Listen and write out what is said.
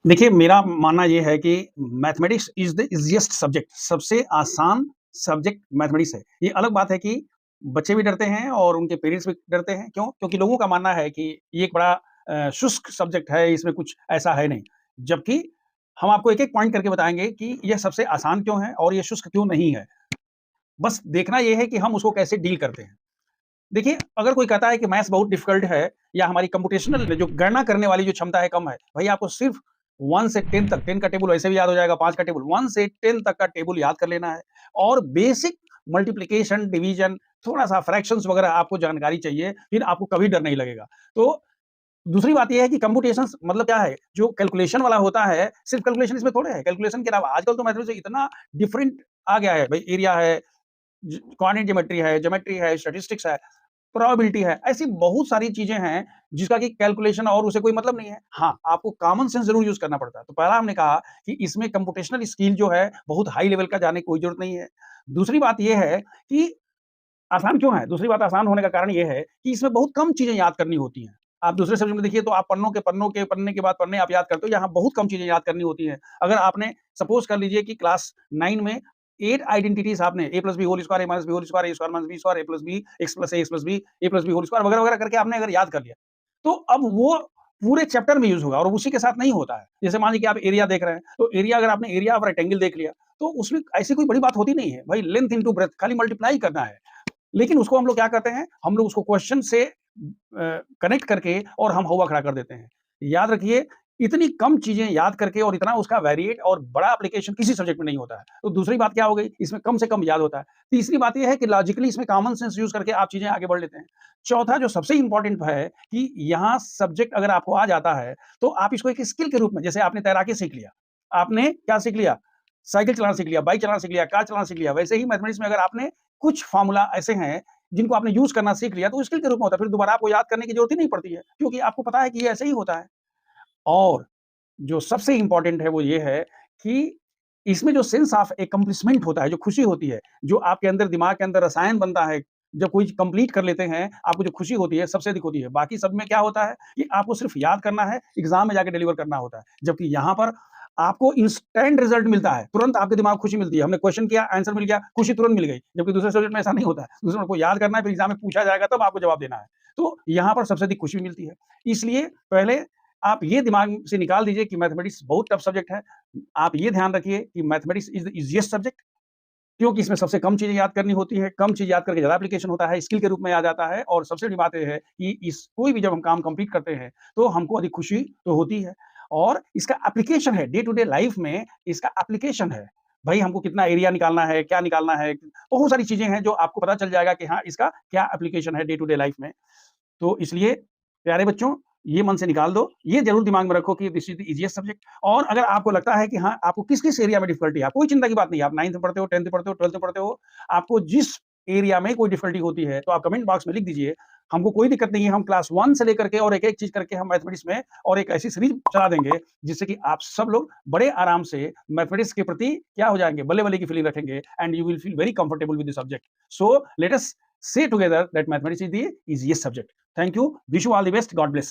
देखिए, मेरा मानना ये है कि mathematics is the easiest subject, सबसे आसान सब्जेक्ट मैथमेटिक्स है। ये अलग बात है कि बच्चे भी डरते हैं और उनके पेरेंट्स भी डरते हैं, क्यों? क्योंकि लोगों का मानना है कि ये एक बड़ा शुष्क सब्जेक्ट है, इसमें कुछ ऐसा है नहीं। जबकि हम आपको एक-एक पॉइंट करके बताएँगे कि ये सबसे आसान क्यों है और ये शुष्क क्यों नहीं है। बस देखना ये है कि हम उसको कैसे डील करते हैं। देखिए, अगर कोई कहता है कि मैथ्स बहुत डिफ़िकल्ट है या हमारी कंप्यूटेशनल जो गणना करने वाली जो क्षमता है कम है, भई आपको सिर्फ़ 1 से 10 तक 10 का टेबल वैसे भी याद हो जाएगा, 5 का टेबल 1 से 10 तक का टेबल याद कर लेना है और बेसिक मल्टिप्लिकेशन, डिवीज़न, थोड़ा-सा फ्रैक्शंस वगैरह आपको जानकारी चाहिए, फिर आपको कभी डर नहीं लगेगा। तो दूसरी बात ये है कि कंप्यूटेशंस मतलब क्या है, जो कैलकुलेशन वाला होता है, सिर्फ़ कैलकुलेशन इसमें थोड़े है, कैलकुलेशन के अलावा आजकल तो मैथमेटिक्स इतना डिफरेंट आ गया है, भई एरिया है, कोऑर्डिनेट ज्योमेट्री है, स्टैटिस्टिक्स है, प्रोबेबिलिटी है, ऐसी बहुत सारी चीज़ें हैं जिसका कि कैलकुलेशन और उसे कोई मतलब नहीं है। हाँ, आपको कॉमन सेंस ज़रूर यूज़ करना पड़ता है। तो पहला हमने कहा कि इसमें कंप्यूटेशनल स्किल जो है बहुत हाई लेवल का जाने की कोई ज़रूरत नहीं है। दूसरी बात ये है कि आसान क्यों है? दूसरी बात आसान होने का कारण ये है कि इसमें बहुत कम चीज़ें याद करनी होती हैं। आप दूसरे सब्जेक्ट में देखिए तो आप पन्ने के बाद पन्ने आप याद करते हो, यहाँ बहुत कम चीज़ें याद करनी होती हैं। अगर आपने सपोज़ कर लीजिए कि क्लास 9 में 8 आइडेंटिटीज़ आपने a plus b whole square, a minus b whole square, a square minus b square, a plus b, x plus a, x plus b, a plus b whole square वगैरह-वगैरह करके आपने अगर याद कर लिया, तो अब वो पूरे चैप्टर में यूज़ होगा और उसी के साथ नहीं होता है। जैसे मान लीजिए कि आप एरिया देख रहे हैं, तो एरिया अगर आपने एरिया ऑफ रेक्टेंगल देख लिया, तो उसमें ऐसी कोई बड़ी बात होती नहीं है। भाई लेंथ इंटू ब्रेड्थ खाली मल्टीप्लाई करना है। लेकिन उसको हम लोग क्या करते हैं, हम लोग उसको क्वेश्चन से कनेक्ट करके और हम हौवा खड़ा कर देते हैं। याद रखिए, इतनी कम चीज़ें याद करके और इतना उसका वेरिएट और बड़ा एप्लीकेशन किसी सब्जेक्ट में नहीं होता है। तो दूसरी बात क्या हो गई, इसमें कम से कम याद होता है। तीसरी बात ये है कि लॉजिकली इसमें कॉमन सेंस यूज़ करके आप चीज़ें आगे बढ़ लेते हैं। चौथा जो सबसे इम्पोर्टेंट है कि यहाँ सब्जेक्ट अगर आपको आ जाता है, तो आप इसको एक स्किल के रूप में जैसे आपने तैराकी सीख लिया, आपने क्या सीख लिया? साइकिल चलाना सीख लिया, बाइक चलाना सीख लिया, कार चलाना सीख लिया। वैसे ही मैथमेटिक्स में अगर आपने कुछ फ़ॉर्मूला ऐसे हैं जिनको आपने यूज़ करना सीख लिया, तो स्किल के रूप में होता है, फिर दोबारा आपको याद करने की ज़रूरत ही नहीं पड़ती है, क्योंकि आपको पता है कि ये ऐसे ही होता है। और जो सबसे इम्पोर्टेंट है वो ये है कि इसमें जो सेंस ऑफ एक्कम्प्लिशमेंट होता है, जो खुशी होती है, जो आपके अंदर दिमाग के अंदर रसायन बनता है, जब कोई कंप्लीट कर लेते हैं, आपको जो खुशी होती है, सबसे अधिक होती है। बाकी सब में क्या होता है कि आपको सिर्फ़ याद करना है, एग्ज़ाम में जाके डिलीवर करना होता है। जबकि यहाँ पर आपको इंस्टेंट रिज़ल्ट मिलता है, तुरंत आपके दिमाग को खुशी मिलती है। हमने क्वेश्चन किया, आंसर मिल गया, खुशी तुरंत मिल गई। जबकि दूसरे सब्जेक्ट में ऐसा नहीं होता है। दूसरे में आपको याद करना है, फिर एग्ज़ाम में पूछा जाएगा, तब आपको जवाब देना है। तो यहाँ पर सबसे अधिक खुशी मिलती है। इसलिए पहले आप ये दिमाग से निकाल दीजिए कि मैथमेटिक्स बहुत टफ सब्जेक्ट है। आप ये ध्यान रखिए कि mathematics is the easiest subject, क्योंकि इसमें सबसे कम चीज़ें याद करनी होती है, कम चीज़ याद करके ज़्यादा एप्लीकेशन होता है, स्किल के रूप में आ जाता है और सबसे बड़ी बात ये है कि इस कोई भी जब हम काम कंप्लीट करते हैं, तो हमको अधिक खुशी तो होती है और इसका एप्लीकेशन है, डे टू डे लाइफ़ में इसका एप्लीकेशन है। भई हमको कितना एरिया निकालना है, क्या निकालना है, बहुत सारी चीज़ें हैं जो आपको पता चल जाएगा कि हाँ, इसका क्या एप्लीकेशन है डे टू डे लाइफ़ में। तो इसलिए प्यारे बच्चों, ये मन से निकाल दो, ये ज़रूर दिमाग में रखो कि this is the easiest subject और अगर आपको लगता है कि हाँ, आपको किस-किस एरिया में डिफ़िकल्टी है, कोई चिंता की बात नहीं है, आप 9th में पढ़ते हो, 10th में पढ़ते हो, 12th में पढ़ते हो, आपको जिस एरिया में कोई डिफ़िकल्टी होती है, तो आप कमेंट बॉक्स में लिख दीजिए। हमको कोई दिक्कत नहीं है, हम क्लास 1 से लेकर के और एक-एक चीज़ करके हम मैथमेटिक्स में और एक ऐसी सीरीज़ चला देंगे, जिससे कि आप सब लोग बड़े आराम से मैथमेटिक्स के प्रति क्या हो जाएँगे, बल्ले-बल्ले की फीलिंग रखेंगे and you will feel very comfortable with the subject. So let us say together that mathematics is the easiest subject. Thank you. Wish you all the best. God bless.